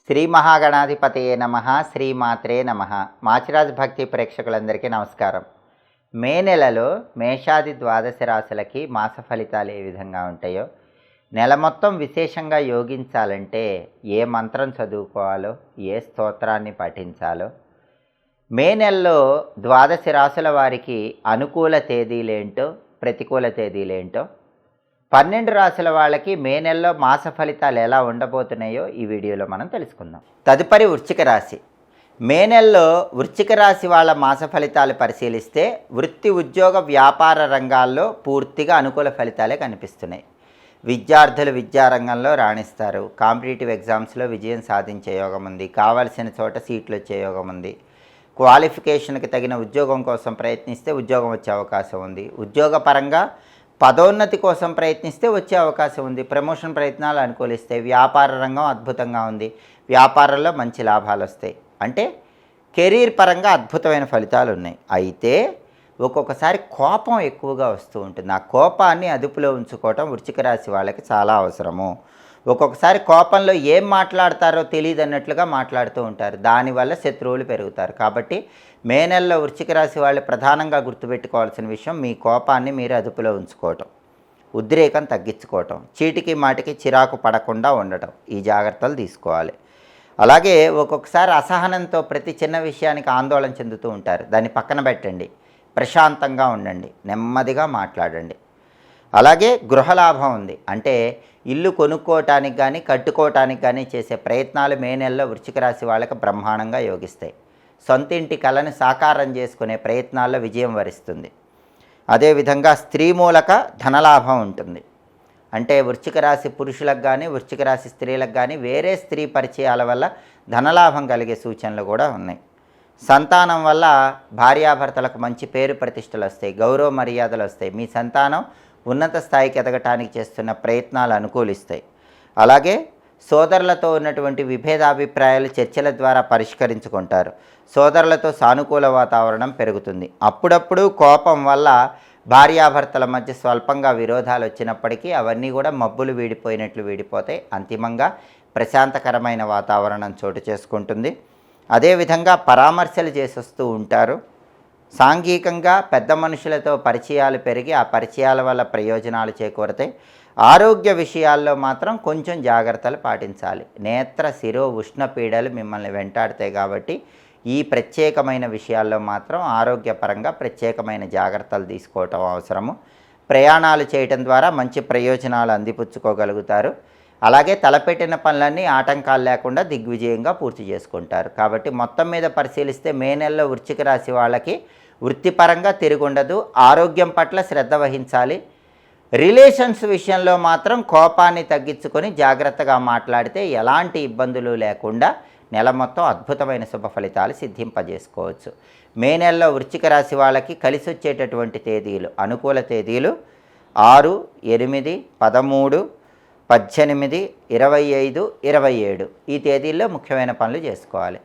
శ్రీ మహాగణాధిపతయే నమః, శ్రీమాత్రే నమః. మాచిరాజ్ భక్తి ప్రేక్షకులందరికీ నమస్కారం. మే నెలలో మేషాది ద్వాదశ రాశులకి మాస ఫలితాలు ఏ విధంగా ఉంటాయో, నెల మొత్తం విశేషంగా యోగించాలంటే ఏ మంత్రం చదువుకోవాలో, ఏ స్తోత్రాన్ని పఠించాలో, మే నెలలో ద్వాదశ రాశుల వారికి అనుకూల తేదీలేంటో, ప్రతికూల తేదీలేంటో, 12 రాశుల వాళ్ళకి మే నెలలో మాస ఫలితాలు ఎలా ఉండబోతున్నాయో ఈ వీడియోలో మనం తెలుసుకుందాం. తదుపరి వృశ్చిక రాశి. మే నెలలో వృశ్చిక రాశి వాళ్ళ మాస ఫలితాలు పరిశీలిస్తే వృత్తి, ఉద్యోగ, వ్యాపార రంగాల్లో పూర్తిగా అనుకూల ఫలితాలే కనిపిస్తున్నాయి. విద్యార్థులు విద్యారంగంలో రాణిస్తారు. కాంపిటేటివ్ ఎగ్జామ్స్లో విజయం సాధించే యోగం ఉంది. కావాల్సిన చోట సీట్లు వచ్చే యోగం ఉంది. క్వాలిఫికేషన్కి తగిన ఉద్యోగం కోసం ప్రయత్నిస్తే ఉద్యోగం వచ్చే అవకాశం ఉంది. ఉద్యోగపరంగా పదోన్నతి కోసం ప్రయత్నిస్తే వచ్చే అవకాశం ఉంది. ప్రమోషన్ ప్రయత్నాలు అనుకూలిస్తాయి. వ్యాపార రంగం అద్భుతంగా ఉంది. వ్యాపారంలో మంచి లాభాలు వస్తాయి. అంటే కెరీర్ పరంగా అద్భుతమైన ఫలితాలు ఉన్నాయి. అయితే ఒక్కొక్కసారి కోపం ఎక్కువగా వస్తూ ఉంటుంది. ఆ కోపాన్ని అదుపులో ఉంచుకోవటం వృశ్చిక రాశి వాళ్ళకి చాలా అవసరము. ఒక్కొక్కసారి కోపంలో ఏం మాట్లాడతారో తెలియదు అన్నట్లుగా మాట్లాడుతూ ఉంటారు. దానివల్ల శత్రువులు పెరుగుతారు. కాబట్టి మే నెలలో వృశ్చిక రాశి వాళ్ళు ప్రధానంగా గుర్తుపెట్టుకోవాల్సిన విషయం, మీ కోపాన్ని మీరు అదుపులో ఉంచుకోవటం, ఉద్రేకం తగ్గించుకోవటం, చీటికి మాటికి చిరాకు పడకుండా ఉండటం, ఈ జాగ్రత్తలు తీసుకోవాలి. అలాగే ఒక్కొక్కసారి అసహనంతో ప్రతి చిన్న విషయానికి ఆందోళన చెందుతూ ఉంటారు. దాన్ని పక్కన పెట్టండి, ప్రశాంతంగా ఉండండి, నెమ్మదిగా మాట్లాడండి. అలాగే గృహలాభం ఉంది. అంటే ఇల్లు కొనుక్కోవటానికి కానీ కట్టుకోవటానికి కానీ చేసే ప్రయత్నాలు మే నెలలో వృశ్చిక రాశి వాళ్ళకి బ్రహ్మాండంగా యోగిస్తాయి. సొంత ఇంటి కళను సాకారం చేసుకునే ప్రయత్నాల్లో విజయం వరిస్తుంది. అదేవిధంగా స్త్రీ మూలక ధనలాభం ఉంటుంది. అంటే వృశ్చిక రాశి పురుషులకు కానీ వృశ్చిక రాశి స్త్రీలకు కానీ వేరే స్త్రీ పరిచయాల వల్ల ధనలాభం కలిగే సూచనలు కూడా ఉన్నాయి. సంతానం వల్ల భార్యాభర్తలకు మంచి పేరు ప్రతిష్టలు వస్తాయి, గౌరవ మర్యాదలు వస్తాయి. మీ సంతానం ఉన్నత స్థాయికి ఎదగటానికి చేస్తున్న ప్రయత్నాలు అనుకూలిస్తాయి. అలాగే సోదరులతో ఉన్నటువంటి విభేదాభిప్రాయాలు చర్చల ద్వారా పరిష్కరించుకుంటారు. సోదరులతో సానుకూల వాతావరణం పెరుగుతుంది. అప్పుడప్పుడు కోపం వల్ల భార్యాభర్తల మధ్య స్వల్పంగా విరోధాలు వచ్చినప్పటికీ అవన్నీ కూడా మబ్బులు వీడిపోయినట్లు వీడిపోతాయి. అంతిమంగా ప్రశాంతకరమైన వాతావరణం చోటు చేసుకుంటుంది. అదేవిధంగా పరామర్శలు చేసొస్తూ ఉంటారు. సాంఘికంగా పెద్ద మనుషులతో పరిచయాలు పెరిగి ఆ పరిచయాల వల్ల ప్రయోజనాలు చేకూరతాయి. ఆరోగ్య విషయాల్లో మాత్రం కొంచెం జాగ్రత్తలు పాటించాలి. నేత్ర, శిరో, ఉష్ణపీడలు మిమ్మల్ని వెంటాడతాయి. కాబట్టి ఈ ప్రత్యేకమైన విషయాల్లో మాత్రం ఆరోగ్యపరంగా ప్రత్యేకమైన జాగ్రత్తలు తీసుకోవటం అవసరము. ప్రయాణాలు చేయటం ద్వారా మంచి ప్రయోజనాలు అందిపుచ్చుకోగలుగుతారు. అలాగే తలపెట్టిన పనులన్నీ ఆటంకాలు లేకుండా దిగ్విజయంగా పూర్తి చేసుకుంటారు. కాబట్టి మొత్తం మీద పరిశీలిస్తే మే నెలలో వృశ్చిక రాశి వాళ్ళకి వృత్తిపరంగా తిరుగుండదు. ఆరోగ్యం పట్ల శ్రద్ధ వహించాలి. రిలేషన్స్ విషయంలో మాత్రం కోపాన్ని తగ్గించుకొని జాగ్రత్తగా మాట్లాడితే ఎలాంటి ఇబ్బందులు లేకుండా నెల మొత్తం అద్భుతమైన శుభ ఫలితాలు సిద్ధింపజేసుకోవచ్చు. మే నెలలో వృశ్చిక రాశి వాళ్ళకి కలిసి వచ్చేటటువంటి తేదీలు, అనుకూల తేదీలు 6, 8, 13, 18, 25, 27 ఈ తేదీల్లో ముఖ్యమైన పనులు చేసుకోవాలి.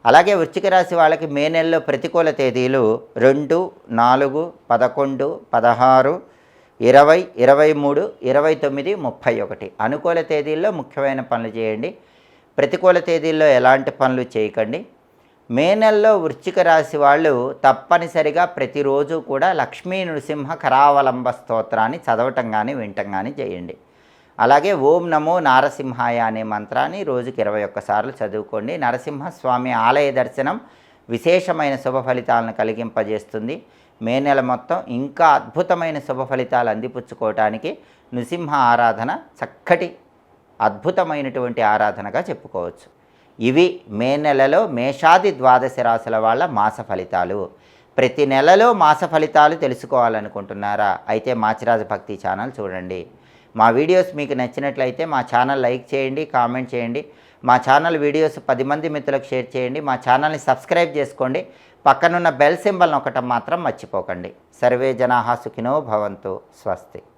అలాగే వృశ్చిక రాశి వాళ్ళకి మే నెలలో ప్రతికూల తేదీలు 2, 4, 11, 16, 20, 23, 29, 31. అనుకూల తేదీల్లో ముఖ్యమైన పనులు చేయండి. ప్రతికూల తేదీల్లో ఎలాంటి పనులు చేయకండి. మే నెలలో వృశ్చిక రాశి వాళ్ళు తప్పనిసరిగా ప్రతిరోజు కూడా లక్ష్మీ నృసింహ కరావలంబ స్తోత్రాన్ని చదవటం కానీ వినటం కానీ చేయండి. అలాగే ఓం నమో నారసింహాయ అనే మంత్రాన్ని రోజుకి 21 సార్లు చదువుకోండి. నరసింహస్వామి ఆలయ దర్శనం విశేషమైన శుభ ఫలితాలను కలిగింపజేస్తుంది. మే నెల మొత్తం ఇంకా అద్భుతమైన శుభ ఫలితాలు అందిపుచ్చుకోవటానికి నృసింహ ఆరాధన చక్కటి అద్భుతమైనటువంటి ఆరాధనగా చెప్పుకోవచ్చు. ఇవి మే నెలలో మేషాది ద్వాదశ రాశుల వాళ్ళ మాస ఫలితాలు. ప్రతి నెలలో మాస ఫలితాలు తెలుసుకోవాలనుకుంటున్నారా? అయితే మాచిరాజు భక్తి ఛానల్ చూడండి. మా వీడియోస్ మీకు నచ్చినట్లయితే మా ఛానల్ లైక్ చేయండి, కామెంట్ చేయండి. మా ఛానల్ వీడియోస్ 10 మంది మిత్రులకు షేర్ చేయండి. మా ఛానల్ని సబ్స్క్రైబ్ చేసుకోండి. పక్కనున్న బెల్ సింబల్ నొక్కటం మాత్రం మర్చిపోకండి. సర్వే జనాః సుఖినో భవంతు. స్వస్తి.